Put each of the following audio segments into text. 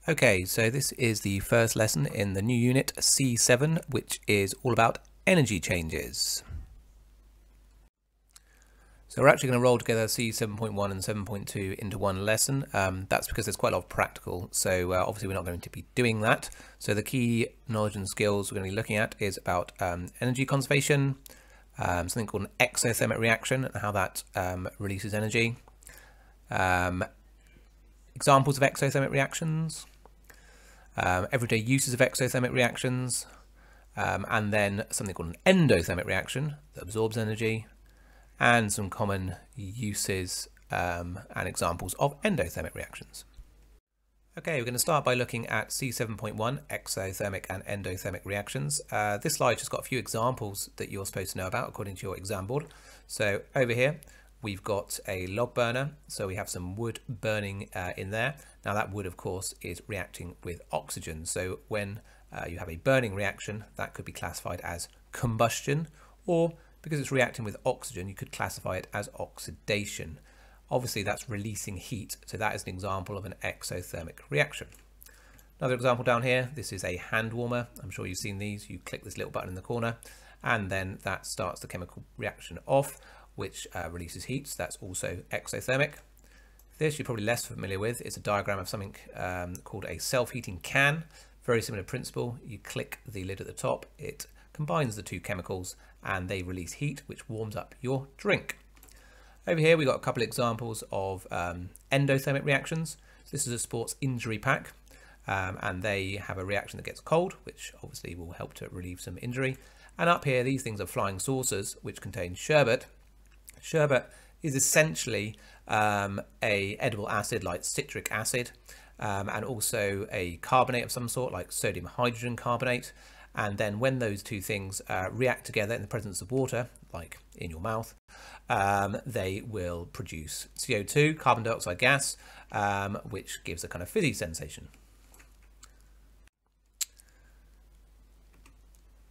Okay, so this is the first lesson in the new unit C7, which is all about energy changes. So we're actually going to roll together C7.1 and 7.2 into one lesson. That's because there's quite a lot of practical, so obviously we're not going to be doing that. So the key knowledge and skills we're going to be looking at is about energy conservation, something called an exothermic reaction and how that releases energy, examples of exothermic reactions, everyday uses of exothermic reactions, and then something called an endothermic reaction that absorbs energy, and some common uses and examples of endothermic reactions. Okay, we're going to start by looking at C7.1, exothermic and endothermic reactions. This slide just got a few examples that you're supposed to know about according to your exam board. So over here, we've got a log burner, so we have some wood burning in there. Now that wood, of course, is reacting with oxygen. So when you have a burning reaction, that could be classified as combustion, or because it's reacting with oxygen, you could classify it as oxidation. Obviously, that's releasing heat, so that is an example of an exothermic reaction. Another example down here, this is a hand warmer. I'm sure you've seen these. You click this little button in the corner, and then that starts the chemical reaction off, which releases heat. So that's also exothermic. This you're probably less familiar with. It's a diagram of something called a self-heating can. Very similar principle. You click the lid at the top, it combines the two chemicals and they release heat, which warms up your drink. Over here we've got a couple of examples of endothermic reactions. So this is a sports injury pack, and they have a reaction that gets cold, which obviously will help to relieve some injury. And up here, these things are flying saucers, which contain sherbet. Sherbet is essentially a edible acid like citric acid, and also a carbonate of some sort like sodium hydrogen carbonate. And then when those two things react together in the presence of water, like in your mouth, they will produce CO2, carbon dioxide gas, which gives a kind of fizzy sensation.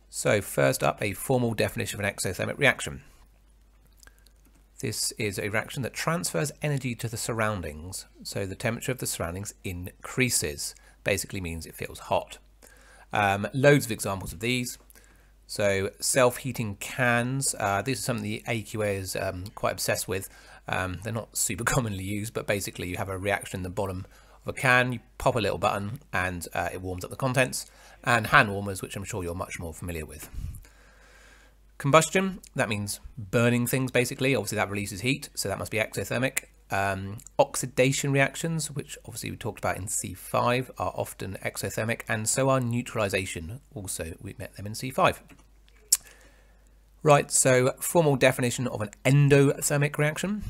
So first up, a formal definition of an exothermic reaction. This is a reaction that transfers energy to the surroundings, so the temperature of the surroundings increases. Basically means it feels hot. Loads of examples of these. So self-heating cans, these are something the AQA is quite obsessed with. They're not super commonly used, but basically you have a reaction in the bottom of a can, you pop a little button and it warms up the contents. And hand warmers, which I'm sure you're much more familiar with. Combustion, that means burning things basically. Obviously that releases heat, so that must be exothermic. Oxidation reactions, which obviously we talked about in C5, are often exothermic, and so are neutralization. Also, we met them in C5. Right, so formal definition of an endothermic reaction.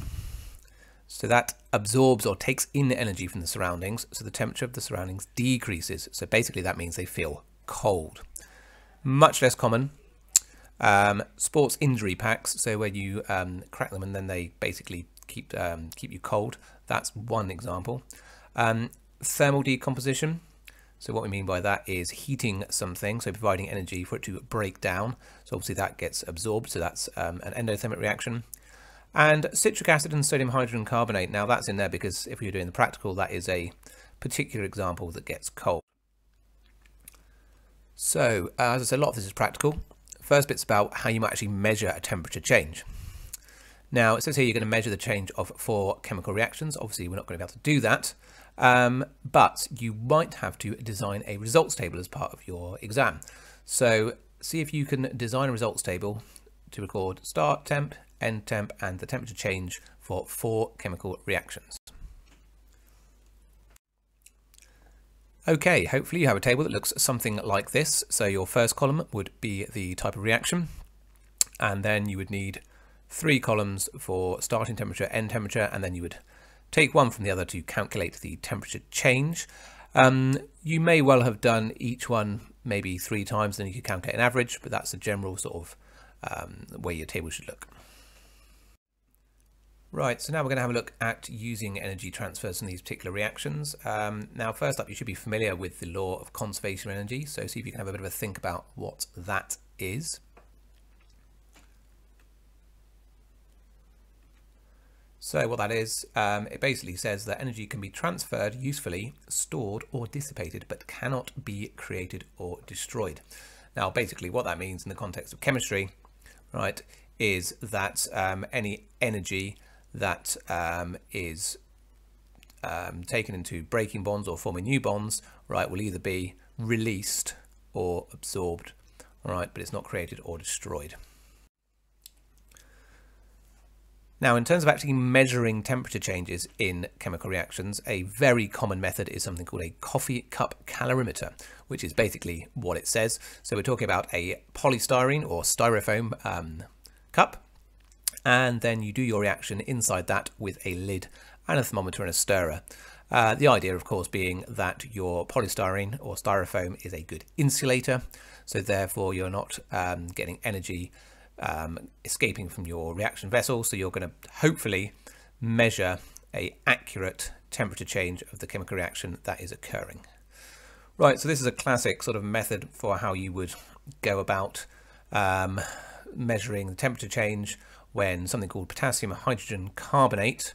So that absorbs or takes in energy from the surroundings, so the temperature of the surroundings decreases. So basically that means they feel cold. Much less common. Sports injury packs, so where you crack them and then they basically keep you cold. That's one example. Thermal decomposition. So what we mean by that is heating something, so providing energy for it to break down. So obviously that gets absorbed, so that's an endothermic reaction. And citric acid and sodium hydrogen carbonate. Now that's in there because if you're doing the practical, that is a particular example that gets cold. So as I said, a lot of this is practical. First bit's about how you might actually measure a temperature change. Now it says here you're going to measure the change of 4 chemical reactions. Obviously we're not going to be able to do that, but you might have to design a results table as part of your exam. So see if you can design a results table to record start temp, end temp and the temperature change for 4 chemical reactions. Okay, hopefully you have a table that looks something like this. So your first column would be the type of reaction, and then you would need 3 columns for starting temperature, end temperature, and then you would take one from the other to calculate the temperature change. You may well have done each one maybe 3 times, then you could calculate an average, but that's the general sort of way your table should look. Right, so now we're going to have a look at using energy transfers in these particular reactions. Now, first up, you should be familiar with the law of conservation of energy. So see if you can have a bit of a think about what that is. So what that is, it basically says that energy can be transferred usefully, stored or dissipated, but cannot be created or destroyed. Now, basically what that means in the context of chemistry, right, is that any energy that is taken into breaking bonds or forming new bonds, right, will either be released or absorbed, right, but it's not created or destroyed. Now, in terms of actually measuring temperature changes in chemical reactions, a very common method is something called a coffee cup calorimeter, which is basically what it says. So we're talking about a polystyrene or styrofoam cup, and then you do your reaction inside that with a lid and a thermometer and a stirrer. The idea, of course, being that your polystyrene or styrofoam is a good insulator, so therefore you're not getting energy escaping from your reaction vessel, so you're going to hopefully measure a accurate temperature change of the chemical reaction that is occurring. Right, so this is a classic sort of method for how you would go about measuring the temperature change when something called potassium hydrogen carbonate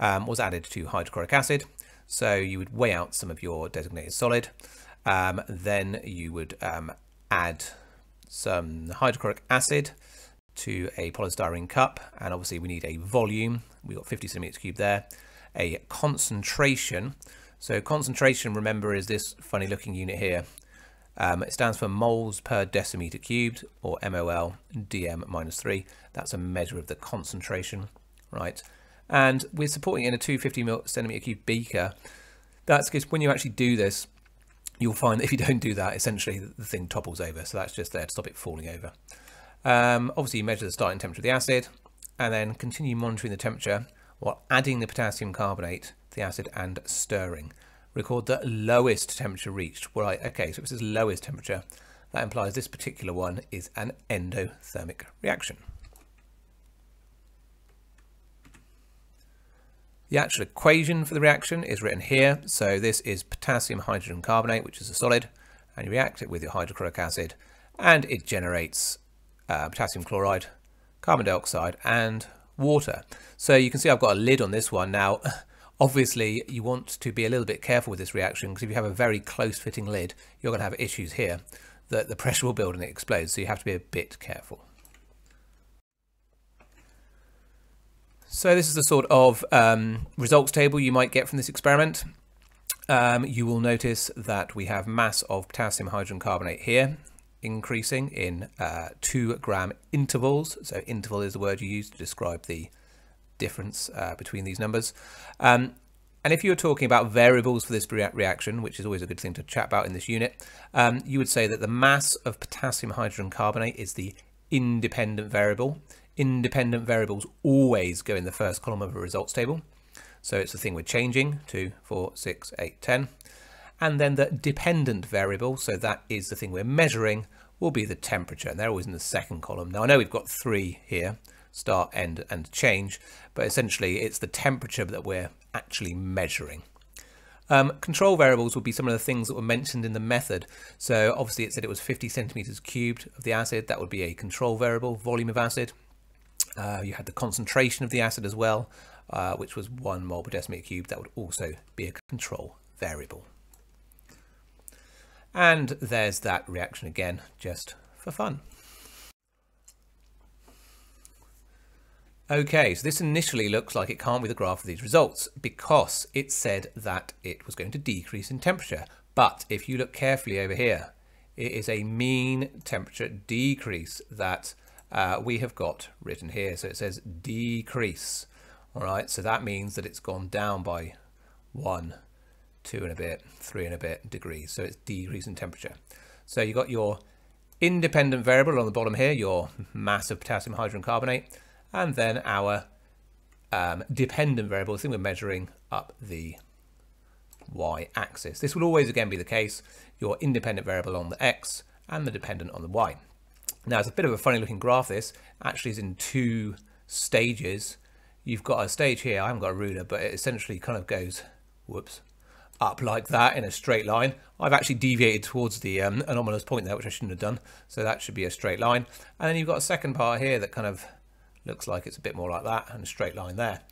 was added to hydrochloric acid. So you would weigh out some of your designated solid, then you would add some hydrochloric acid to a polystyrene cup, and obviously we need a volume. We've got 50 centimeters cubed there. A concentration. So concentration, remember, is this funny looking unit here. It stands for moles per decimeter cubed, or MOL dm -3. That's a measure of the concentration, right? And we're supporting it in a 250 centimeter cube beaker. That's because when you actually do this, you'll find that if you don't do that, essentially the thing topples over. So that's just there to stop it falling over. Obviously you measure the starting temperature of the acid and then continue monitoring the temperature while adding the potassium carbonate to the acid and stirring. Record the lowest temperature reached. Right, okay, so if this is lowest temperature, that implies this particular one is an endothermic reaction. The actual equation for the reaction is written here. So this is potassium hydrogen carbonate, which is a solid, and you react it with your hydrochloric acid, and it generates potassium chloride, carbon dioxide, and water. So you can see I've got a lid on this one. Now, obviously, you want to be a little bit careful with this reaction, because if you have a very close-fitting lid, you're going to have issues here that the pressure will build and it explodes. So you have to be a bit careful. So this is the sort of results table you might get from this experiment. You will notice that we have mass of potassium hydrogen carbonate here, increasing in 2 gram intervals. So interval is the word you use to describe the difference between these numbers. And if you were talking about variables for this reaction, which is always a good thing to chat about in this unit, you would say that the mass of potassium hydrogen carbonate is the independent variable. Independent variables always go in the first column of a results table. So it's the thing we're changing, 2, 4, 6, 8, 10. And then the dependent variable, so that is the thing we're measuring, will be the temperature. And they're always in the second column. Now I know we've got 3 here, start, end, and change, but essentially it's the temperature that we're actually measuring. Control variables will be some of the things that were mentioned in the method. So obviously it said it was 50 centimeters cubed of the acid. That would be a control variable, volume of acid. You had the concentration of the acid as well, which was 1 mole per decimeter cubed. That would also be a control variable. And there's that reaction again, just for fun. Okay, so this initially looks like it can't be the graph of these results because it said that it was going to decrease in temperature. But if you look carefully over here, it is a mean temperature decrease that we have got written here. So it says decrease. All right, so that means that it's gone down by 1, 2 and a bit, 3 and a bit degrees. So it's decrease in temperature. So you got your independent variable on the bottom here, your mass of potassium hydrogen carbonate, and then our dependent variable, the thing we're measuring up the y-axis. This will always again be the case, your independent variable on the x and the dependent on the y. Now it's a bit of a funny looking graph. This actually is in 2 stages. You've got a stage here, I haven't got a ruler, but it essentially kind of goes, whoops, up like that in a straight line. I've actually deviated towards the anomalous point there, which I shouldn't have done. So that should be a straight line. And then you've got a second part here that kind of looks like it's a bit more like that, and a straight line there.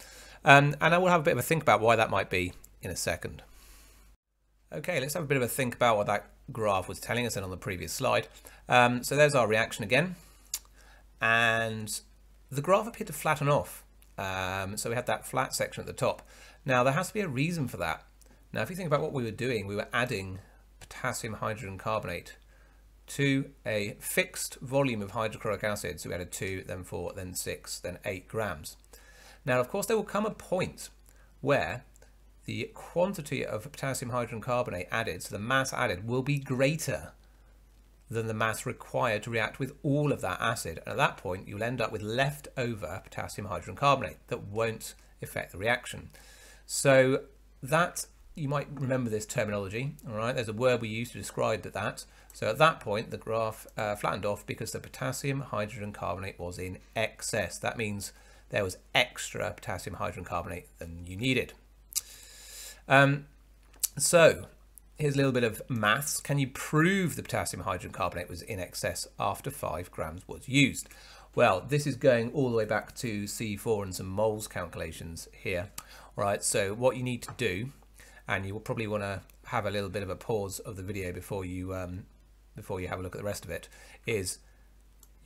And I will have a bit of a think about why that might be in a second. Okay, let's have a bit of a think about what that graph was telling us then on the previous slide. So there's our reaction again, and the graph appeared to flatten off. So we had that flat section at the top. Now there has to be a reason for that. Now if you think about what we were doing, we were adding potassium hydrogen carbonate to a fixed volume of hydrochloric acid. So we added 2, then 4, then 6, then 8 grams. Now of course there will come a point where the quantity of potassium hydrogen carbonate added, so the mass added, will be greater than the mass required to react with all of that acid. And at that point, you'll end up with leftover potassium hydrogen carbonate that won't affect the reaction. So that, you might remember this terminology, all right? There's a word we use to describe that. So at that point, the graph flattened off because the potassium hydrogen carbonate was in excess. That means there was extra potassium hydrogen carbonate than you needed. So here's a little bit of maths. Can you prove the potassium hydrogen carbonate was in excess after 5 grams was used? Well, this is going all the way back to C4 and some moles calculations here. All right, so what you need to do, and you will probably want to have a little bit of a pause of the video before you have a look at the rest of it, is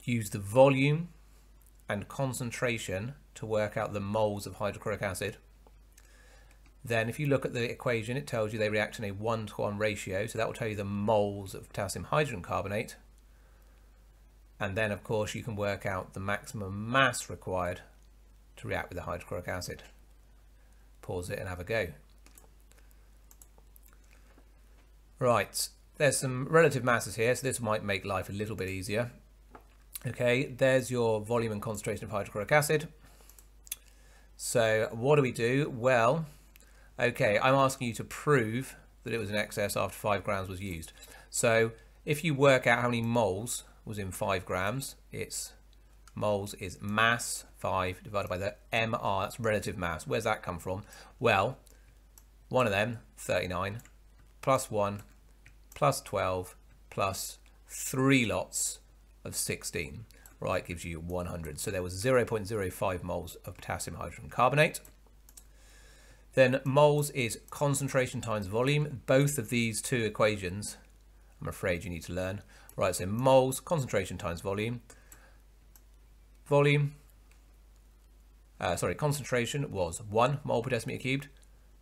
use the volume and concentration to work out the moles of hydrochloric acid. Then if you look at the equation, it tells you they react in a 1-to-1 ratio, so that will tell you the moles of potassium hydrogen carbonate. And then of course you can work out the maximum mass required to react with the hydrochloric acid. Pause it and have a go. Right, there's some relative masses here, so this might make life a little bit easier. Okay, there's your volume and concentration of hydrochloric acid. So what do we do? Well, okay, I'm asking you to prove that it was in excess after 5 grams was used. So if you work out how many moles was in 5 grams, it's moles is mass 5 divided by the MR, that's relative mass. Where's that come from? Well, one of them, 39, plus 1, plus 12, plus 3 lots of 16, right, gives you 100. So there was 0.05 moles of potassium hydrogen carbonate. Then moles is concentration times volume. Both of these two equations, I'm afraid you need to learn. Right, so moles, concentration times volume. Concentration was 1 mole per decimeter cubed.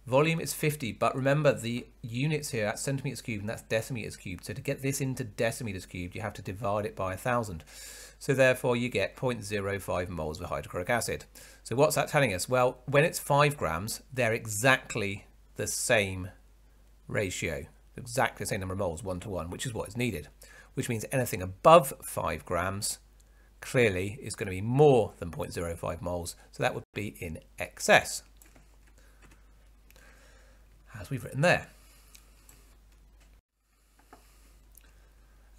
Volume is 50, but remember the units here, that's centimeters cubed and that's decimeters cubed. So to get this into decimeters cubed, you have to divide it by 1,000. So therefore you get 0.05 moles of hydrochloric acid. So what's that telling us? Well, when it's 5 grams, they're exactly the same ratio, exactly the same number of moles, 1-to-1, which is what is needed, which means anything above 5 grams clearly is going to be more than 0.05 moles. So that would be in excess, as we've written there.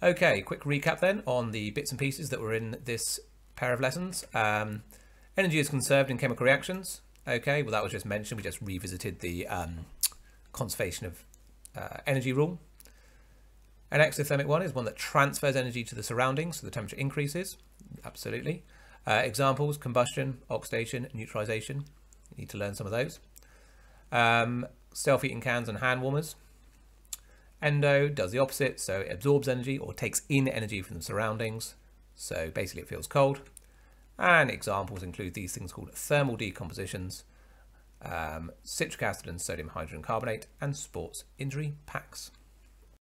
Okay, quick recap then on the bits and pieces that were in this pair of lessons. Energy is conserved in chemical reactions. Okay, well that was just mentioned. We just revisited the conservation of energy rule. An exothermic one is one that transfers energy to the surroundings, so the temperature increases. Absolutely. Examples: combustion, oxidation, neutralization. You need to learn some of those. Self-heating cans and hand warmers. Endo does the opposite, so it absorbs energy or takes in energy from the surroundings, so basically it feels cold. And examples include these things called thermal decompositions, citric acid and sodium hydrogen carbonate, and sports injury packs.